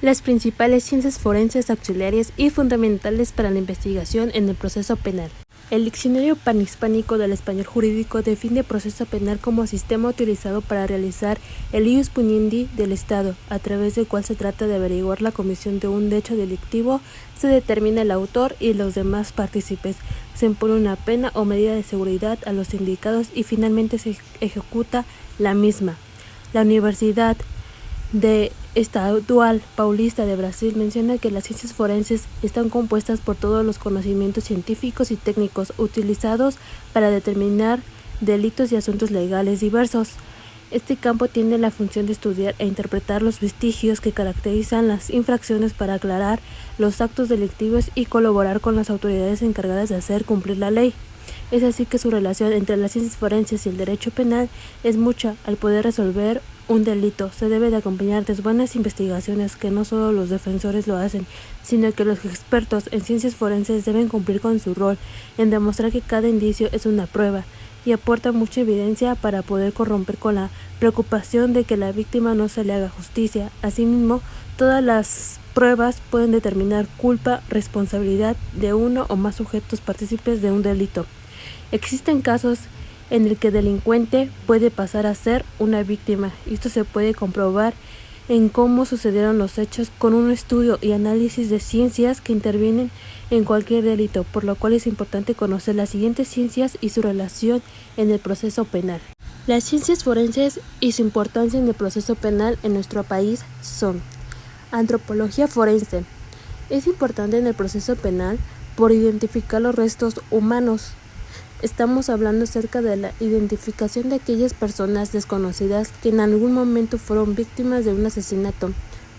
Las principales ciencias forenses auxiliares y fundamentales para la investigación en el proceso penal. El Diccionario Panhispánico del Español Jurídico define proceso penal como sistema utilizado para realizar el ius puniendi del Estado, a través del cual se trata de averiguar la comisión de un hecho delictivo, se determina el autor y los demás partícipes, se impone una pena o medida de seguridad a los indicados y finalmente se ejecuta la misma. La Universidad de Estadual Paulista de Brasil menciona que las ciencias forenses están compuestas por todos los conocimientos científicos y técnicos utilizados para determinar delitos y asuntos legales diversos. Este campo tiene la función de estudiar e interpretar los vestigios que caracterizan las infracciones para aclarar los actos delictivos y colaborar con las autoridades encargadas de hacer cumplir la ley. Es así que su relación entre las ciencias forenses y el derecho penal es mucha. Al poder resolver un delito se debe de acompañar de buenas investigaciones, que no solo los defensores lo hacen, sino que los expertos en ciencias forenses deben cumplir con su rol en demostrar que cada indicio es una prueba y aporta mucha evidencia para poder corromper con la preocupación de que la víctima no se le haga justicia. Asimismo, todas las pruebas pueden determinar culpa, responsabilidad de uno o más sujetos partícipes de un delito. Existen casos en el que el delincuente puede pasar a ser una víctima, y esto se puede comprobar en cómo sucedieron los hechos con un estudio y análisis de ciencias que intervienen en cualquier delito, por lo cual es importante conocer las siguientes ciencias y su relación en el proceso penal. Las ciencias forenses y su importancia en el proceso penal en nuestro país son: antropología forense. Es importante en el proceso penal por identificar los restos humanos. Estamos hablando acerca de la identificación de aquellas personas desconocidas que en algún momento fueron víctimas de un asesinato,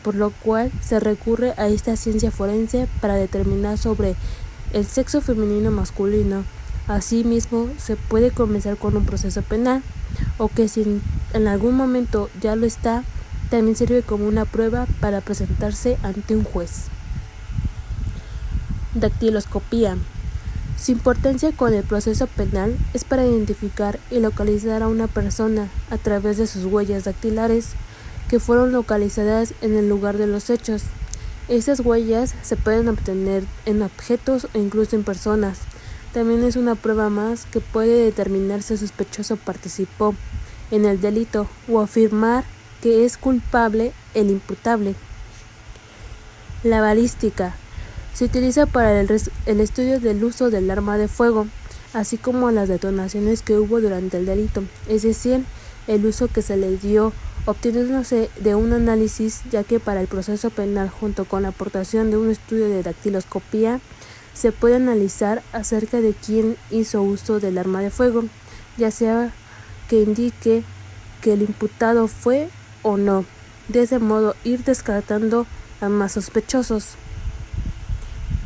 por lo cual se recurre a esta ciencia forense para determinar sobre el sexo femenino o masculino. Asimismo, se puede comenzar con un proceso penal, o que si en algún momento ya lo está, también sirve como una prueba para presentarse ante un juez. Dactiloscopía. Su importancia con el proceso penal es para identificar y localizar a una persona a través de sus huellas dactilares que fueron localizadas en el lugar de los hechos. Estas huellas se pueden obtener en objetos o incluso en personas. También es una prueba más que puede determinar si el sospechoso participó en el delito o afirmar que es culpable el imputable. La balística. Se utiliza para el estudio del uso del arma de fuego, así como las detonaciones que hubo durante el delito, es decir, el uso que se le dio, obteniéndose de un análisis, ya que para el proceso penal, junto con la aportación de un estudio de dactiloscopía, se puede analizar acerca de quién hizo uso del arma de fuego, ya sea que indique que el imputado fue o no, de ese modo ir descartando a más sospechosos.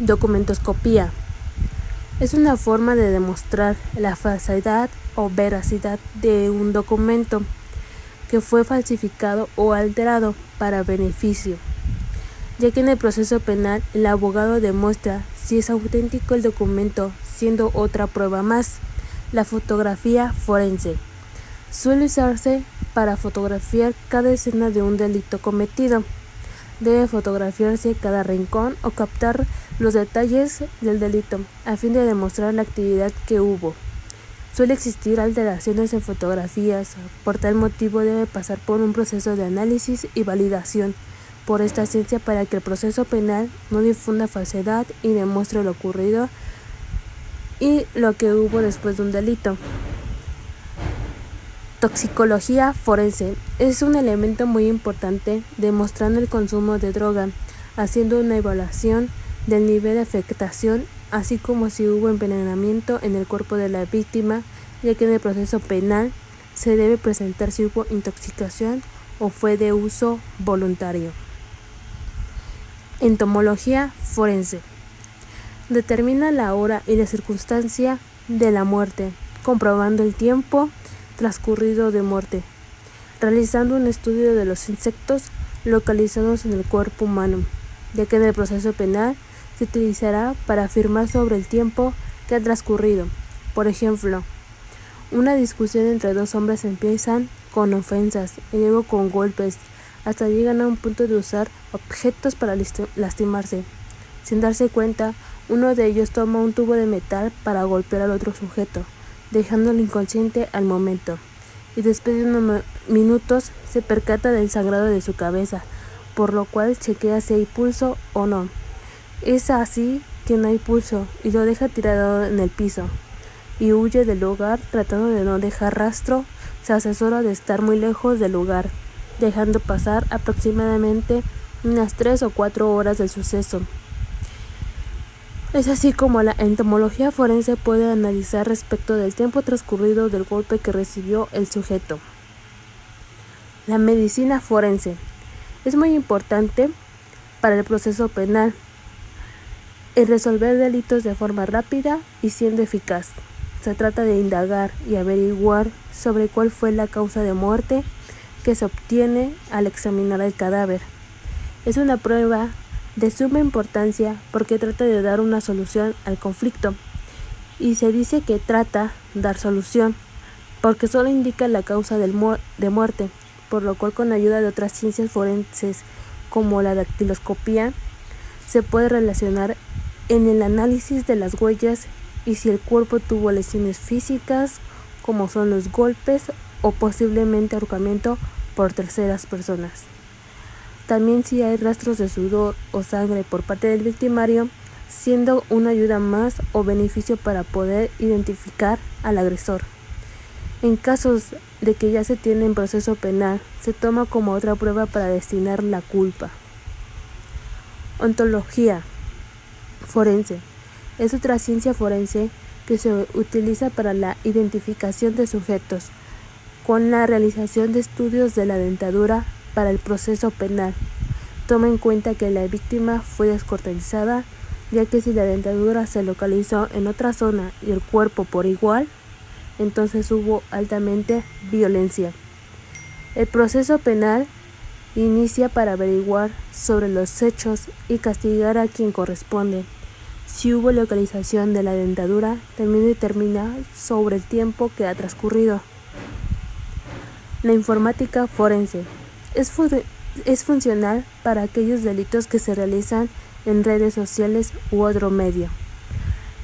Documentoscopía. Es una forma de demostrar la falsedad o veracidad de un documento que fue falsificado o alterado para beneficio, ya que en el proceso penal el abogado demuestra si es auténtico el documento, siendo otra prueba más. La fotografía forense. Suele usarse para fotografiar cada escena de un delito cometido. Debe fotografiarse cada rincón o captar los detalles del delito a fin de demostrar la actividad que hubo. Suele existir alteraciones en fotografías, por tal motivo debe pasar por un proceso de análisis y validación por esta ciencia para que el proceso penal no difunda falsedad y demuestre lo ocurrido y lo que hubo después de un delito. Toxicología forense. Es un elemento muy importante demostrando el consumo de droga, haciendo una evaluación del nivel de afectación, así como si hubo envenenamiento en el cuerpo de la víctima, ya que en el proceso penal se debe presentar si hubo intoxicación o fue de uso voluntario. Entomología forense. Determina la hora y la circunstancia de la muerte, comprobando el tiempo transcurrido de muerte, realizando un estudio de los insectos localizados en el cuerpo humano, ya que en el proceso penal se utilizará para afirmar sobre el tiempo que ha transcurrido. Por ejemplo, una discusión entre dos hombres empiezan con ofensas y luego con golpes, hasta llegan a un punto de usar objetos para lastimarse. Sin darse cuenta, uno de ellos toma un tubo de metal para golpear al otro sujeto, dejándolo inconsciente al momento, y después de unos minutos se percata del sangrado de su cabeza, por lo cual chequea si hay pulso o no. Es así que no hay pulso y lo deja tirado en el piso, y huye del lugar tratando de no dejar rastro. Se asesora de estar muy lejos del lugar, dejando pasar aproximadamente unas 3 o 4 horas del suceso. Es así como la entomología forense puede analizar respecto del tiempo transcurrido del golpe que recibió el sujeto. La medicina forense es muy importante para el proceso penal, en resolver delitos de forma rápida y siendo eficaz. Se trata de indagar y averiguar sobre cuál fue la causa de muerte que se obtiene al examinar el cadáver. Es una prueba de suma importancia porque trata de dar una solución al conflicto, y se dice que trata de dar solución porque solo indica la causa de muerte, por lo cual con ayuda de otras ciencias forenses como la dactiloscopía se puede relacionar en el análisis de las huellas y si el cuerpo tuvo lesiones físicas como son los golpes o posiblemente ahorcamiento por terceras personas. También si hay rastros de sudor o sangre por parte del victimario, siendo una ayuda más o beneficio para poder identificar al agresor. En casos de que ya se tiene en proceso penal, se toma como otra prueba para destinar la culpa. Ontología forense es otra ciencia forense que se utiliza para la identificación de sujetos, con la realización de estudios de la dentadura para el proceso penal. Toma en cuenta que la víctima fue descuartizada, ya que si la dentadura se localizó en otra zona y el cuerpo por igual, entonces hubo altamente violencia. El proceso penal inicia para averiguar sobre los hechos y castigar a quien corresponde. Si hubo localización de la dentadura, también determina sobre el tiempo que ha transcurrido. La informática forense es funcional para aquellos delitos que se realizan en redes sociales u otro medio,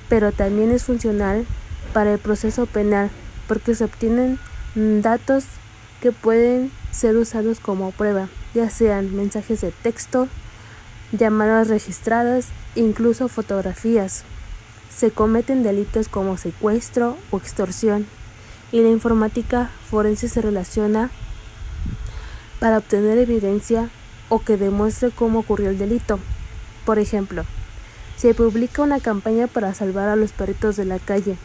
pero también es funcional para el proceso penal porque se obtienen datos que pueden ser usados como prueba, ya sean mensajes de texto, llamadas registradas, incluso fotografías. Se cometen delitos como secuestro o extorsión, y la informática forense se relaciona para obtener evidencia o que demuestre cómo ocurrió el delito. Por ejemplo, se publica una campaña para salvar a los perritos de la calle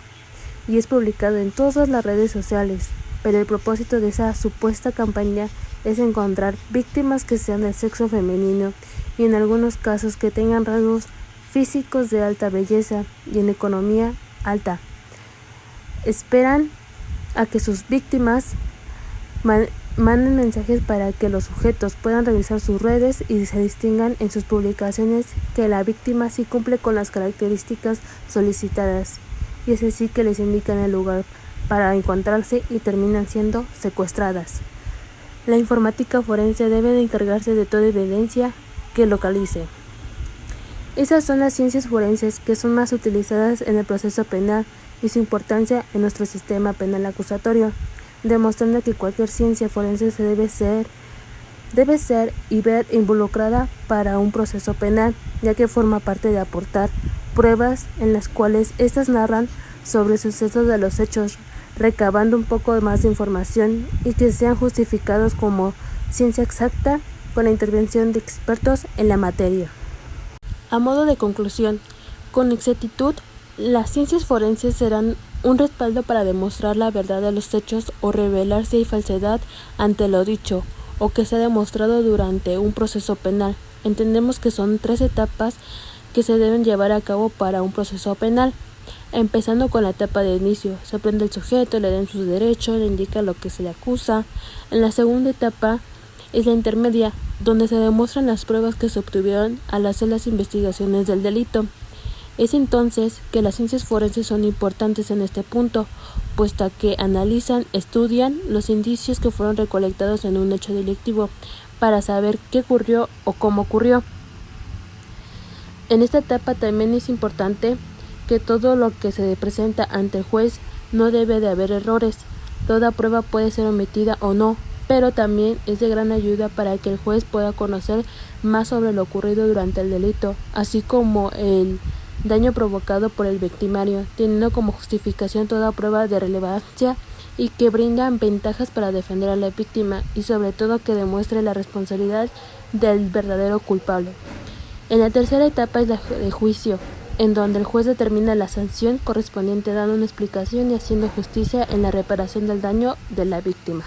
y es publicado en todas las redes sociales, pero el propósito de esa supuesta campaña es encontrar víctimas que sean del sexo femenino y en algunos casos que tengan rasgos físicos de alta belleza y en economía alta. Esperan a que sus víctimas manden mensajes para que los sujetos puedan revisar sus redes y se distingan en sus publicaciones que la víctima sí cumple con las características solicitadas, y es así que les indican el lugar para encontrarse y terminan siendo secuestradas. La informática forense debe de encargarse de toda evidencia que localice. Esas son las ciencias forenses que son más utilizadas en el proceso penal y su importancia en nuestro sistema penal acusatorio, demostrando que cualquier ciencia forense se debe ser y ver involucrada para un proceso penal, ya que forma parte de aportar pruebas en las cuales éstas narran sobre sucesos de los hechos, recabando un poco más de información y que sean justificados como ciencia exacta con la intervención de expertos en la materia. A modo de conclusión, con exactitud, las ciencias forenses serán un respaldo para demostrar la verdad de los hechos o revelar si hay falsedad ante lo dicho o que se ha demostrado durante un proceso penal. Entendemos que son 3 etapas que se deben llevar a cabo para un proceso penal. Empezando con la etapa de inicio, se prende el sujeto, le dan sus derechos, le indica lo que se le acusa. En la segunda etapa es la intermedia, donde se demuestran las pruebas que se obtuvieron al hacer las investigaciones del delito. Es entonces que las ciencias forenses son importantes en este punto, puesto que analizan, estudian los indicios que fueron recolectados en un hecho delictivo para saber qué ocurrió o cómo ocurrió. En esta etapa también es importante que todo lo que se presenta ante el juez no debe de haber errores. Toda prueba puede ser omitida o no, pero también es de gran ayuda para que el juez pueda conocer más sobre lo ocurrido durante el delito, así como el daño provocado por el victimario, teniendo como justificación toda prueba de relevancia y que brindan ventajas para defender a la víctima y sobre todo que demuestre la responsabilidad del verdadero culpable. En la tercera etapa es la de juicio, en donde el juez determina la sanción correspondiente dando una explicación y haciendo justicia en la reparación del daño de la víctima.